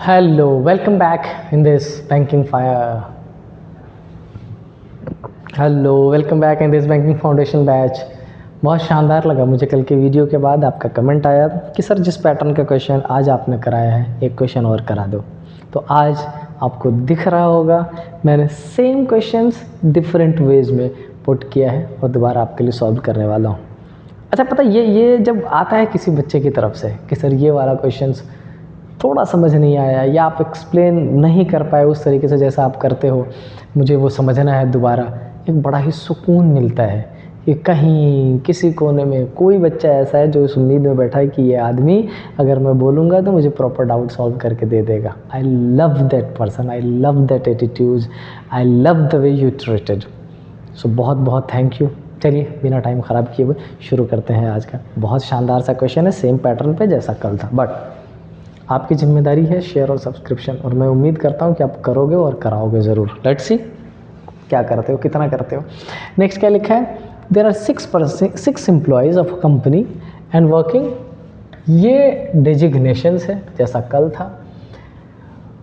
Hello, welcome back in this banking fire. Hello, welcome back in this banking foundation batch. बहुत शानदार लगा मुझे कल के वीडियो के बाद आपका कमेंट आया कि सर जिस पैटर्न का क्वेश्चन आज आपने कराया है एक क्वेश्चन और करा दो। तो आज आपको दिख रहा होगा मैंने सेम क्वेश्चंस डिफरेंट वेज में पुट किया है और दोबारा आपके लिए सॉल्व करने वाला हूँ। अच्छा, पता ये जब आता है किसी बच्चे की तरफ से कि सर ये वाला क्वेश्चंस थोड़ा समझ नहीं आया या आप एक्सप्लेन नहीं कर पाए उस तरीके से जैसा आप करते हो, मुझे वो समझना है दोबारा, एक बड़ा ही सुकून मिलता है कि कहीं किसी कोने में कोई बच्चा ऐसा है जो इस उम्मीद में बैठा है कि ये आदमी अगर मैं बोलूँगा तो मुझे प्रॉपर डाउट सॉल्व करके दे देगा। I love that person, I love that attitude, I love the way you treated. So बहुत बहुत थैंक यू। चलिए बिना टाइम ख़राब किए हुए शुरू करते हैं आज का। बहुत शानदार सा क्वेश्चन है, सेम पैटर्न पे जैसा कल था, बट आपकी जिम्मेदारी है शेयर और सब्सक्रिप्शन, और मैं उम्मीद करता हूँ कि आप करोगे और कराओगे ज़रूर। लेट्स सी क्या करते हो, कितना करते हो। नेक्स्ट क्या लिखा है, there are 6 employees of company and working. ये डेजिग्नेशंस है जैसा कल था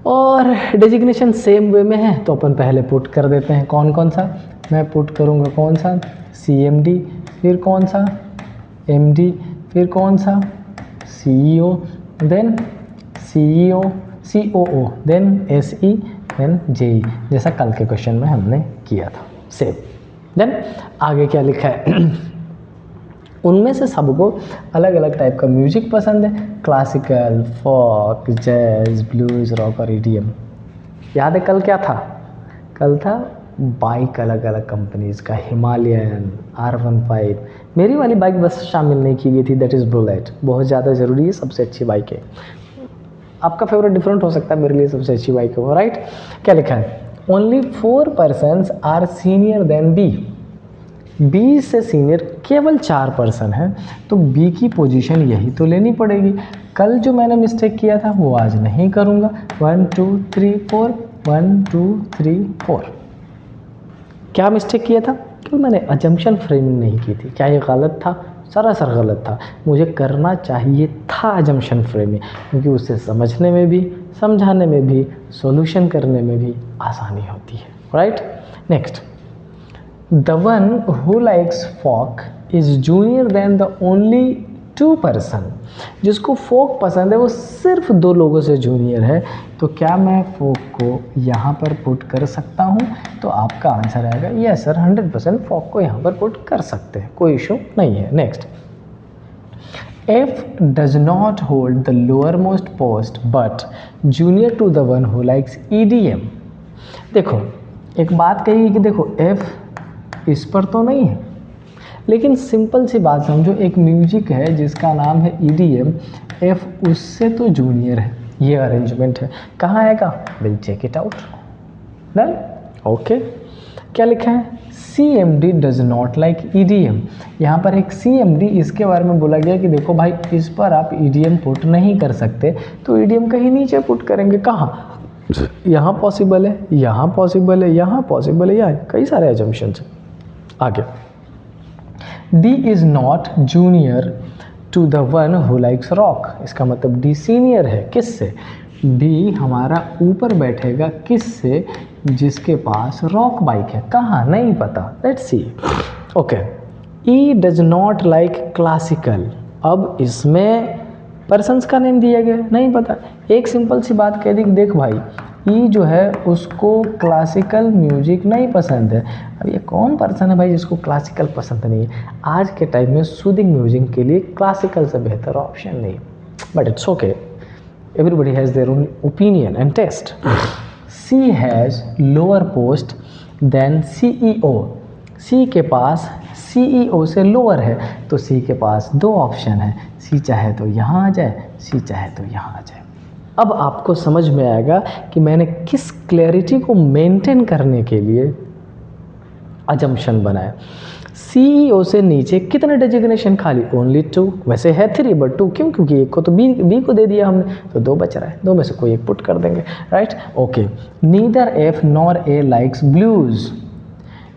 और डेजिग्नेशन सेम वे में है, तो अपन पहले पुट कर देते हैं। कौन कौन सा मैं पुट करूँगा, कौन सा CMD, फिर कौन सा MD, फिर कौन सा CEO, then CEO, COO, then SE, then JE, जैसा कल के क्वेश्चन में हमने किया था सेम। देन आगे क्या लिखा है उनमें से सबको अलग अलग टाइप का म्यूजिक पसंद है, क्लासिकल, फोक, जैज, ब्लूज, रॉक और EDM। याद है कल क्या था, कल था बाइक अलग अलग कंपनीज़ का, हिमालयन, R15। मेरी वाली बाइक बस शामिल नहीं की गई थी, दैट इज़ बुलेट। बहुत ज़्यादा ज़रूरी है, सबसे अच्छी बाइक है। आपका फेवरेट डिफरेंट हो सकता है, मेरे लिए सबसे अच्छी बाइक है वो, राइट। क्या लिखा है, only 4 persons are senior than B से सीनियर केवल 4 पर्सन हैं, तो बी की पोजीशन यही तो लेनी पड़ेगी। कल जो मैंने मिस्टेक किया था वो आज नहीं करूँगा। 1 2 3 4, 1 2 3 4। क्या मिस्टेक किया था कि मैंने अजम्पशन फ्रेमिंग नहीं की थी। क्या ये गलत था? सरासर गलत था। मुझे करना चाहिए था अजम्पशन फ्रेमिंग, क्योंकि उससे समझने में भी, समझाने में भी, सॉल्यूशन करने में भी आसानी होती है, right. Next, the one who likes folk is junior than the only 2 person. जिसको फोक पसंद है वो सिर्फ 2 लोगों से जूनियर है, तो क्या मैं फोक को यहाँ पर पुट कर सकता हूँ? तो आपका आंसर आएगा यस सर, 100% फोक को यहाँ पर पुट कर सकते हैं, कोई इशू नहीं है। Next, F does not hold the lowermost post but junior to the one who likes EDM। देखो एक बात कही कि देखो F इस पर तो नहीं है, लेकिन सिंपल सी बात समझो, एक म्यूजिक है जिसका नाम है EDM, F उससे तो जूनियर है। ये अरेंजमेंट है, कहाँ आएगा, will check it out. Done, okay. क्या लिखा है, CMD does not like EDM। यहाँ पर एक CMD, इसके बारे में बोला गया कि देखो भाई इस पर आप EDM पुट नहीं कर सकते, तो EDM कहीं नीचे पुट करेंगे। कहाँ, यहाँ पॉसिबल है, यहाँ पॉसिबल है, यहाँ पॉसिबल है, यहाँ कई सारे एजम्पशंस हैं। आगे, D is not junior to the one who likes rock. इसका मतलब D सीनियर है किससे, D हमारा ऊपर बैठेगा किससे, जिसके पास रॉक बाइक है। कहाँ, नहीं पता, let's see. Okay, E does not like classical. अब इसमें पर्सन्स का नेम दिया गया, नहीं पता। एक सिंपल सी बात कह दी, देख भाई E जो है उसको क्लासिकल म्यूजिक नहीं पसंद है। अब ये कौन पर्सन है भाई जिसको क्लासिकल पसंद नहीं है? आज के टाइम में सूदिंग म्यूजिक के लिए क्लासिकल से बेहतर ऑप्शन नहीं, but it's okay, everybody has their own opinion and taste. C has lower post than CEO। C के पास CEO से लोअर है, तो C के पास 2 ऑप्शन है, C चाहे तो यहाँ आ जाए, C चाहे तो यहाँ आ जाए। अब आपको समझ में आएगा कि मैंने किस क्लैरिटी को मेंटेन करने के लिए अजम्पशन बनाया। CEO से नीचे कितने डेजिग्नेशन खाली, ओनली 2। वैसे है 3 बट 2 क्यों, क्योंकि एक को तो B को दे दिया हमने, तो 2 बच रहा है, 2 में से कोई एक पुट कर देंगे, right. Okay, neither F nor A likes blues.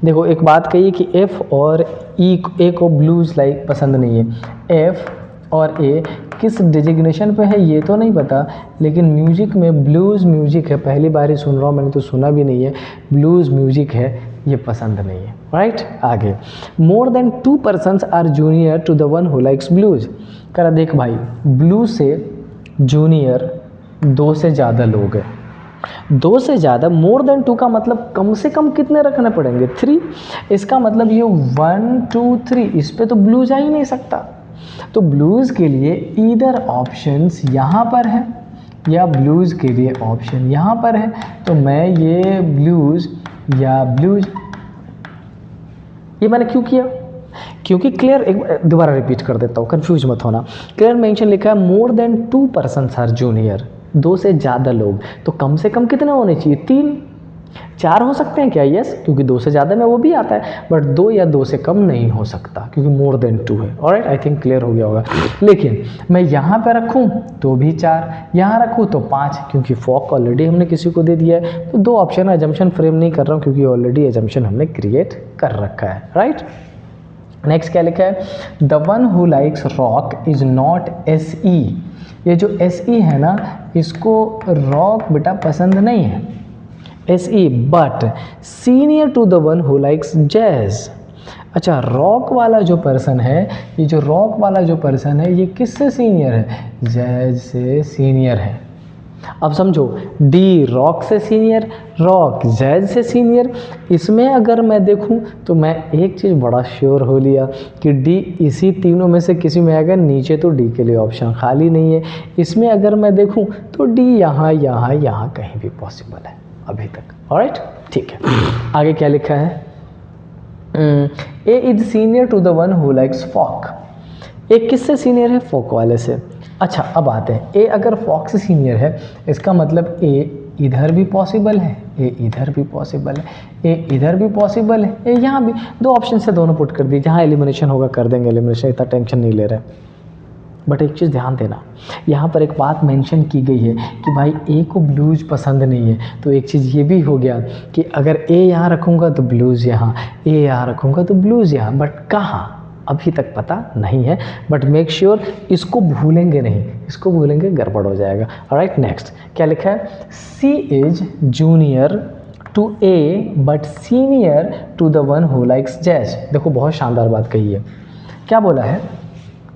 देखो एक बात कही कि F और A को ब्लूज लाइक पसंद नहीं है। F और ए किस डिजिग्नेशन पे है ये तो नहीं पता, लेकिन म्यूजिक में ब्लूज़ म्यूजिक है, पहली बार ही सुन रहा हूँ, मैंने तो सुना भी नहीं है, ब्लूज़ म्यूजिक है, ये पसंद नहीं है। राइट, आगे more than 2 persons are junior to the one who likes blues. कह रहा देख भाई, ब्लू से जूनियर 2 से ज़्यादा लोग हैं, 2 से ज़्यादा, मोर देन 2 का मतलब कम से कम कितने रखने पड़ेंगे, 3। इसका मतलब ये 1 2 3, इस पे तो ब्लूज़ आ ही नहीं सकता। तो ब्लूज़ के लिए ईदर ऑप्शंस यहाँ पर है या ब्लूज़ के लिए ऑप्शन यहाँ पर है, तो मैं ये ब्लूज़ या ब्लूज़, ये मैंने क्यों किया, क्योंकि क्लियर, एक दोबारा रिपीट कर देता हूँ, कंफ्यूज मत होना। क्लियर मेंशन लिखा है more than 2 persons are junior, 2 से ज़्यादा लोग, तो कम से कम कितने होने चाहिए, 3, 4 हो सकते हैं क्या, यस, क्योंकि 2 से ज़्यादा में वो भी आता है, बट 2 या 2 से कम नहीं हो सकता क्योंकि मोर देन 2 है। ऑलराइट, आई थिंक क्लियर हो गया होगा। लेकिन मैं यहाँ पे रखूँ तो भी 4, यहाँ रखूँ तो 5, क्योंकि फॉक ऑलरेडी हमने किसी को दे दिया है, तो 2 ऑप्शन एजम्पशन फ्रेम नहीं कर रहा हूँ क्योंकि ऑलरेडी एजम्पशन हमने क्रिएट कर रखा है। राइट, नेक्स्ट क्या लिखा है, the one who likes rock is not SE। ये जो SE है ना, इसको रॉक बेटा पसंद नहीं है, SE, but senior to the one who likes jazz. अच्छा, रॉक वाला जो पर्सन है, ये जो रॉक वाला जो पर्सन है, ये किससे सीनियर है, जैज़ से सीनियर है। अब समझो, डी रॉक से सीनियर, रॉक जैज़ से सीनियर। इसमें अगर मैं देखूं तो मैं एक चीज़ बड़ा श्योर हो लिया कि डी इसी तीनों में से किसी में आएगा, नीचे तो डी के लिए ऑप्शन खाली नहीं है। इसमें अगर मैं देखूं तो डी यहाँ यहाँ यहाँ कहीं भी पॉसिबल है अभी तक। ऑलराइट, ठीक है, आगे क्या लिखा है, A is senior to the one who likes folk. A किससे सीनियर है, फॉक वाले से। अच्छा, अब आते हैं, ए अगर फॉक से सीनियर है, इसका मतलब ए इधर भी पॉसिबल है, ए इधर भी पॉसिबल है, ए इधर भी पॉसिबल है, ए यहाँ भी। 2 ऑप्शन से दोनों पुट कर दिए, जहाँ एलिमिनेशन होगा कर देंगे एलिमिनेशन, इतना टेंशन नहीं ले रहे। बट एक चीज़ ध्यान देना, यहाँ पर एक बात मेंशन की गई है कि भाई ए को ब्लूज़ पसंद नहीं है, तो एक चीज़ ये भी हो गया कि अगर ए यहाँ रखूँगा तो ब्लूज़ यहाँ, ए यहाँ रखूँगा तो ब्लूज़ यहाँ, बट कहाँ अभी तक पता नहीं है। बट मेक श्योर इसको भूलेंगे नहीं, इसको भूलेंगे गड़बड़ हो जाएगा। ऑलराइट, नेक्स्ट क्या लिखा है, C is junior to A but senior to the one who likes jazz. देखो बहुत शानदार बात कही है, क्या बोला है,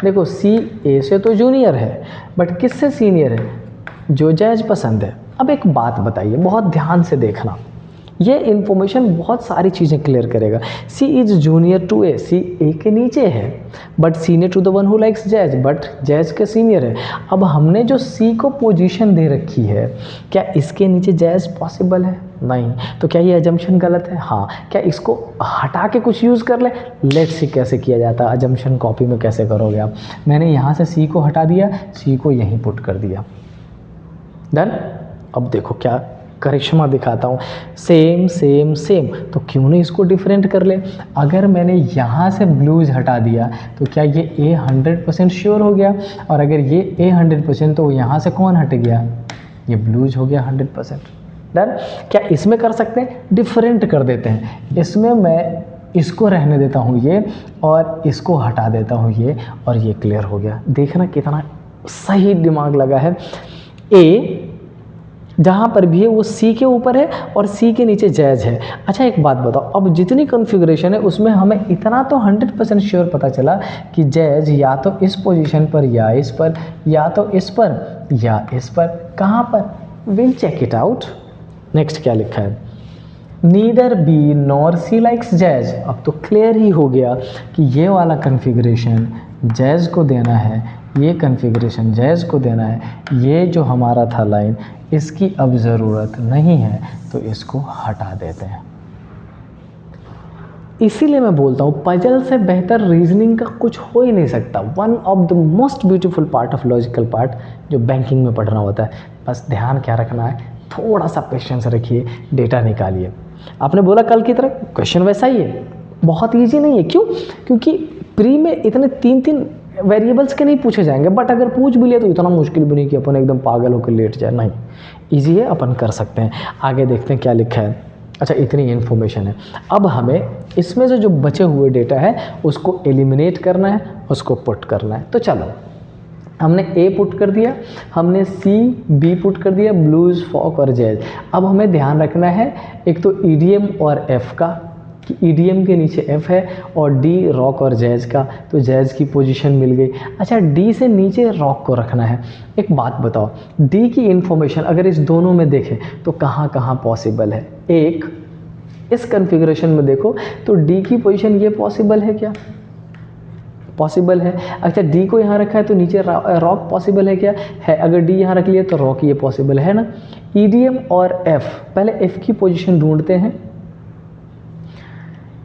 देखो सी ए से तो जूनियर है बट किससे सीनियर है, जो जैज़ पसंद है। अब एक बात बताइए, बहुत ध्यान से देखना, ये इन्फॉर्मेशन बहुत सारी चीज़ें क्लियर करेगा। C is junior to A, C A के नीचे है, but senior to the one who likes jazz, but jazz के सीनियर है। अब हमने जो सी को पोजीशन दे रखी है, क्या इसके नीचे जैज़ पॉसिबल है, नहीं, तो क्या ये अजम्पशन गलत है, हाँ। क्या इसको हटा के कुछ यूज़ कर ले, लेट्स सी कैसे किया जाता है, अजम्पशन कॉपी में कैसे करोगे आप। मैंने यहाँ से सी को हटा दिया, सी को यहीं पुट कर दिया, डन। अब देखो क्या करिश्मा दिखाता हूँ, सेम सेम सेम, तो क्यों नहीं इसको डिफरेंट कर ले। अगर मैंने यहाँ से ब्लूज़ हटा दिया तो क्या ये ए 100% श्योर हो गया, और अगर ये ए 100% तो यहाँ से कौन हट गया, ये ब्लूज़ हो गया 100%। डन। क्या इसमें कर सकते हैं, डिफरेंट कर देते हैं, इसमें मैं इसको रहने देता हूँ ये, और इसको हटा देता हूँ ये, और ये क्लियर हो गया। देखना कितना सही दिमाग लगा है। ए जहाँ पर भी है वो सी के ऊपर है और सी के नीचे जैज़ है। अच्छा एक बात बताओ, अब जितनी कॉन्फ़िगरेशन है उसमें हमें इतना तो 100% श्योर पता चला कि जैज़ या तो इस पोजीशन पर या इस पर, या तो इस पर या इस पर, कहाँ पर, will check it out. Next क्या लिखा है, neither B nor C likes jazz. अब तो क्लियर ही हो गया कि ये वाला कॉन्फ़िगरेशन जैज़ को देना है, ये कॉन्फ़िगरेशन जैज़ को देना है, ये जो हमारा था लाइन इसकी अब ज़रूरत नहीं है, तो इसको हटा देते हैं। इसीलिए मैं बोलता हूँ पजल से बेहतर रीजनिंग का कुछ हो ही नहीं सकता। One of the most beautiful part of logical part जो बैंकिंग में पढ़ना होता है। बस ध्यान क्या रखना है, थोड़ा सा पेशेंस रखिए, डेटा निकालिए। आपने बोला कल की तरह क्वेश्चन वैसा ही है, बहुत ईजी नहीं है। क्यों? क्योंकि प्री में इतने 3 वेरिएबल्स के नहीं पूछे जाएंगे, बट अगर पूछ भी लिया तो इतना मुश्किल भी नहीं कि अपन एकदम पागल होकर लेट जाए, नहीं, ईजी है, अपन कर सकते हैं। आगे देखते हैं क्या लिखा है। अच्छा इतनी इन्फॉर्मेशन है, अब हमें इसमें से जो बचे हुए डेटा है उसको एलिमिनेट करना है, उसको पुट करना है। तो चलो हमने ए पुट कर दिया, हमने सी बी पुट कर दिया, ब्लूज, फॉक और जैज। अब हमें ध्यान रखना है एक तो ईडीएम और एफ का, कि ईडीएम के नीचे एफ है, और डी रॉक और जैज का, तो जैज की पोजीशन मिल गई। अच्छा, डी से नीचे रॉक को रखना है। एक बात बताओ, डी की इंफॉर्मेशन अगर इस दोनों में देखें तो कहाँ कहाँ पॉसिबल है? एक, इस कन्फिग्रेशन में देखो तो डी की पोजीशन ये पॉसिबल है क्या? पॉसिबल है। अच्छा, डी को यहाँ रखा है तो नीचे रॉक पॉसिबल है क्या? है। अगर डी यहाँ रख लिया तो रॉक ये पॉसिबल है ना। ईडीएम और एफ, पहले एफ की पोजीशन ढूंढते हैं।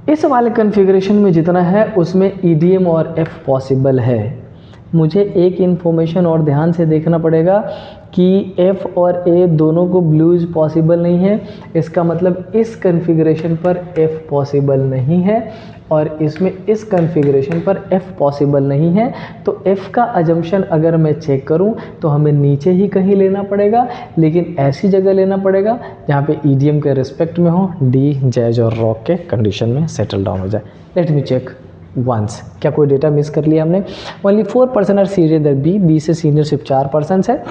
इस वाले कन्फिग्रेशन में जितना है उसमें ईडीएम और एफ पॉसिबल है। मुझे एक इन्फॉर्मेशन और ध्यान से देखना पड़ेगा कि एफ और ए दोनों को ब्लूज पॉसिबल नहीं है, इसका मतलब इस कन्फिग्रेशन पर एफ पॉसिबल नहीं है, और इसमें इस कन्फिग्रेशन पर एफ पॉसिबल नहीं है। तो एफ का अजम्पशन अगर मैं चेक करूं तो हमें नीचे ही कहीं लेना पड़ेगा, लेकिन ऐसी जगह लेना पड़ेगा जहां पे ईडीएम के रिस्पेक्ट में हो, डी, जैज और रॉक के कंडीशन में सेटल डाउन हो जाए। Let me check once. क्या कोई डेटा मिस कर लिया हमने? Only 4% are senior than B, B से सीनियर सिर्फ 4% है।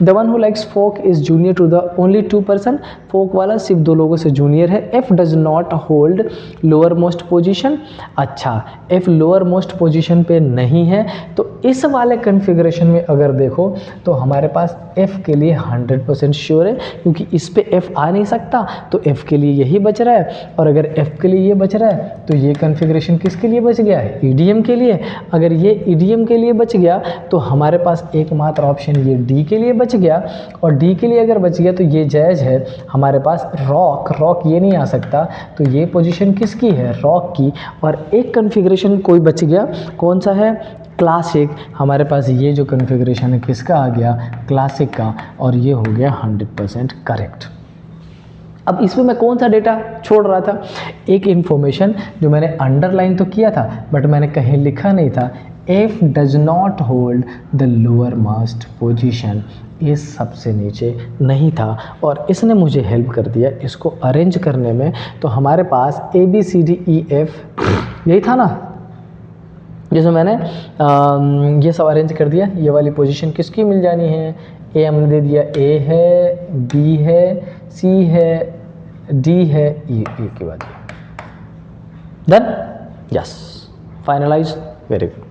The one who likes folk is junior to the only 2%, folk वाला सिर्फ 2 लोगों से जूनियर है। F does not hold lowermost position. अच्छा, एफ लोअर मोस्ट पोजिशन पे नहीं है, तो इस वाले कन्फिग्रेशन में अगर देखो तो हमारे पास एफ के लिए 100% श्योर है, क्योंकि इस पे एफ आ नहीं सकता, तो एफ के लिए यही बच रहा है। और अगर एफ के लिए ये बच रहा है तो ये कन्फिग्रेशन किसके लिए बच गया है? ईडीएम के लिए। अगर ये ईडीएम के लिए बच गया तो हमारे पास एकमात्र ऑप्शन ये डी के लिए बच गया, और डी के लिए अगर बच गया तो ये जैज है हमारे पास। रॉक ये नहीं आ सकता, तो ये पोजीशन किसकी है? रॉक की। और एक कन्फिग्रेशन कोई बच गया, कौन सा है? क्लासिक। हमारे पास ये जो कन्फिग्रेशन है किसका आ गया? क्लासिक का, और ये हो गया 100% करेक्ट। अब इसमें मैं कौन सा डेटा छोड़ रहा था? एक इन्फॉर्मेशन जो मैंने अंडरलाइन तो किया था बट मैंने कहीं लिखा नहीं था। F does not hold the lower most position, इस सबसे नीचे नहीं था, और इसने मुझे हेल्प कर दिया इसको अरेंज करने में। तो हमारे पास A B C D E F यही था ना, जैसे मैंने ये सब अरेंज कर दिया। ये वाली पोजीशन किसकी मिल जानी है? ए हमने दे दिया, ए है, बी है, सी है, डी है, ई की बात। Done? Yes, finalize. Very good.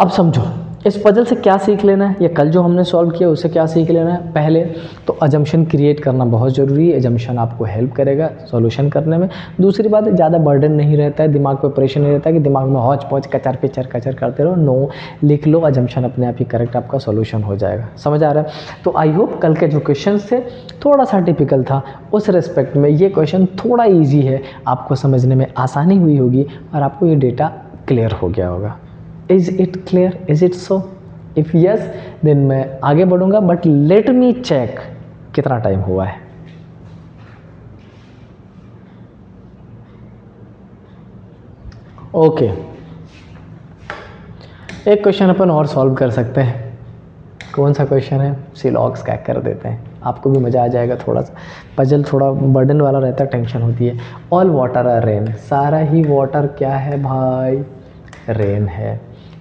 अब समझो इस पजल से क्या सीख लेना है, या कल जो हमने सॉल्व किया उससे क्या सीख लेना है। पहले तो अजम्पशन क्रिएट करना बहुत ज़रूरी है, अजम्पशन आपको हेल्प करेगा सॉल्यूशन करने में। दूसरी बात, ज़्यादा बर्डन नहीं रहता है, दिमाग पे प्रेशर नहीं रहता है कि दिमाग में हौच पौच कचर पिचर करते रहो। नो, लिख लो, अजम्पशन अपने आप ही करेक्ट आपका सॉल्यूशन हो जाएगा। समझ आ रहा है? तो आई होप कल के जो क्वेश्चन थे थोड़ा सा टिपिकल था, उस रिस्पेक्ट में ये क्वेश्चन थोड़ा ईजी है, आपको समझने में आसानी हुई होगी और आपको ये डेटा क्लियर हो गया होगा। Is it clear? Is it so? If yes, then मैं आगे बढ़ूंगा, बट लेट मी चेक कितना टाइम हुआ है। ओके, एक क्वेश्चन अपन और सॉल्व कर सकते हैं। कौन सा क्वेश्चन है? सिलॉग्स क्रैक कर देते हैं, आपको भी मज़ा आ जाएगा। थोड़ा सा पजल थोड़ा बर्डन वाला रहता है, टेंशन होती है। ऑल वाटर आर रेन, सारा ही वाटर क्या है भाई? रेन है।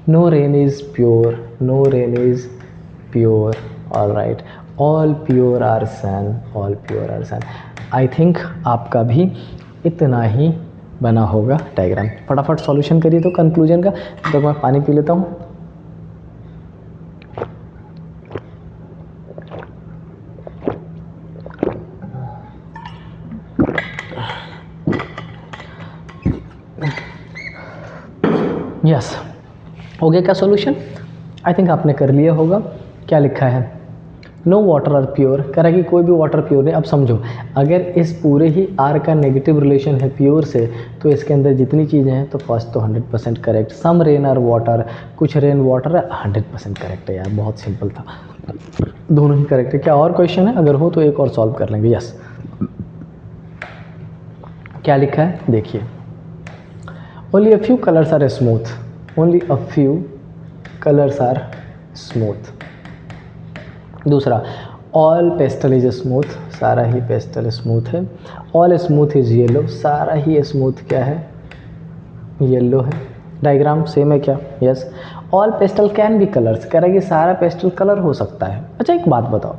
No rain is pure, no rain is pure, all right. All pure are sun, all pure are sun. I think आपका भी इतना ही बना होगा डायग्राम। फटाफट सॉल्यूशन करिए तो कंक्लूजन का। तो मैं पानी पी लेता हूँ। यस, हो गया क्या सॉल्यूशन? आई थिंक आपने कर लिया होगा। क्या लिखा है? नो वाटर आर प्योर, कह रहा है कि कोई भी वाटर प्योर नहीं। अब समझो, अगर इस पूरे ही आर का नेगेटिव रिलेशन है प्योर से, तो इसके अंदर जितनी चीज़ें हैं तो फर्स्ट तो 100% correct. Some rain are water, कुछ रेन वाटर है, 100% करेक्ट है यार, बहुत सिंपल था, दोनों ही करेक्ट है। क्या और क्वेश्चन है? अगर हो तो एक और सॉल्व कर लेंगे। यस, क्या लिखा है देखिए। Only a few colours are smooth, only a few colors are smooth। दूसरा, all pastel is smooth, सारा ही पेस्टल स्मूथ है। all smooth is yellow, सारा ही स्मूथ क्या है? येलो है। डायग्राम सेम है क्या? Yes. All pastel can be colours, कह रहा है कि सारा पेस्टल कलर हो सकता है। अच्छा एक बात बताओ,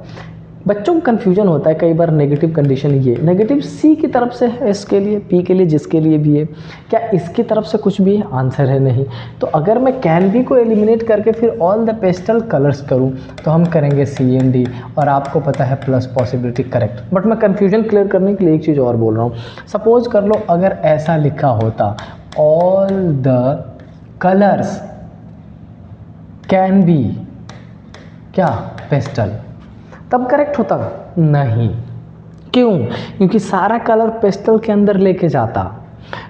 बच्चों को कन्फ्यूजन होता है कई बार, नेगेटिव कंडीशन ये नेगेटिव सी की तरफ से है, इसके लिए पी के लिए, जिसके लिए भी है, क्या इसकी तरफ से कुछ भी है? आंसर है नहीं। तो अगर मैं कैन बी को एलिमिनेट करके फिर ऑल द पेस्टल कलर्स करूं तो हम करेंगे सी एंड डी, और आपको पता है प्लस पॉसिबिलिटी करेक्ट। बट मैं कन्फ्यूजन क्लियर करने के लिए एक चीज़ और बोल रहा हूँ। सपोज कर लो अगर ऐसा लिखा होता all the colours can be क्या पेस्टल, तब करेक्ट होता? नहीं। क्यों? क्योंकि सारा कलर पेस्टल के अंदर लेके जाता,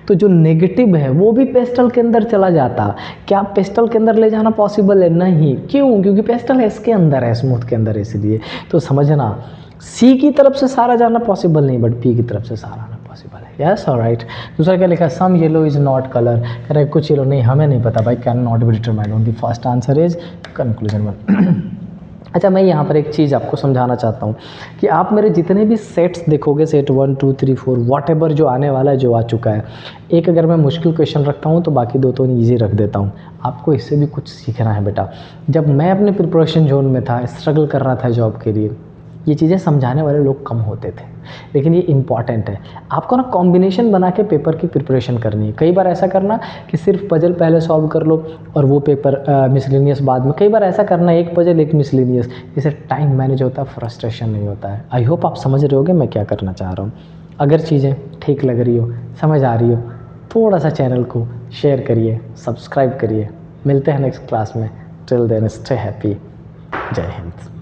तो जो नेगेटिव है वो भी पेस्टल के अंदर चला जाता। क्या पेस्टल के अंदर ले जाना पॉसिबल है? नहीं। क्यों? क्योंकि पेस्टल इसके अंदर है, स्मूथ के अंदर है, इसलिए। तो समझना, सी की तरफ से सारा जाना पॉसिबल नहीं, बट पी की तरफ से सारा आना पॉसिबल है। Yes, alright. दूसरा क्या लिखा? सम येलो इज नॉट कलर, कह रहे कुछ येलो नहीं, हमें नहीं पता भाई, can not be determined. Only first answer is conclusion one. अच्छा, मैं यहाँ पर एक चीज़ आपको समझाना चाहता हूँ कि आप मेरे जितने भी सेट्स देखोगे, सेट 1 2 3 4 वॉट एवर जो आने वाला है, जो आ चुका है, एक अगर मैं मुश्किल क्वेश्चन रखता हूँ तो बाकी दो तो ईजी रख देता हूँ। आपको इससे भी कुछ सीखना है बेटा। जब मैं अपने प्रिपरेशन जोन में था, स्ट्रगल कर रहा था जॉब के लिए, ये चीज़ें समझाने वाले लोग कम होते थे, लेकिन ये इम्पॉर्टेंट है। आपको ना कॉम्बिनेशन बना के पेपर की प्रिपरेशन करनी है। कई बार ऐसा करना कि सिर्फ पजल पहले सॉल्व कर लो और वो पेपर मिसलेनियस बाद में। कई बार ऐसा करना एक पजल एक मिसलेनियस, इससे टाइम मैनेज होता है, फ्रस्ट्रेशन नहीं होता है। आई होप आप समझ रहे होगे मैं क्या करना चाह रहा हूँ। अगर चीज़ें ठीक लग रही हो, समझ आ रही हो, थोड़ा सा चैनल को शेयर करिए, सब्सक्राइब करिए। मिलते हैं नेक्स्ट क्लास में। Till then stay happy. जय हिंद।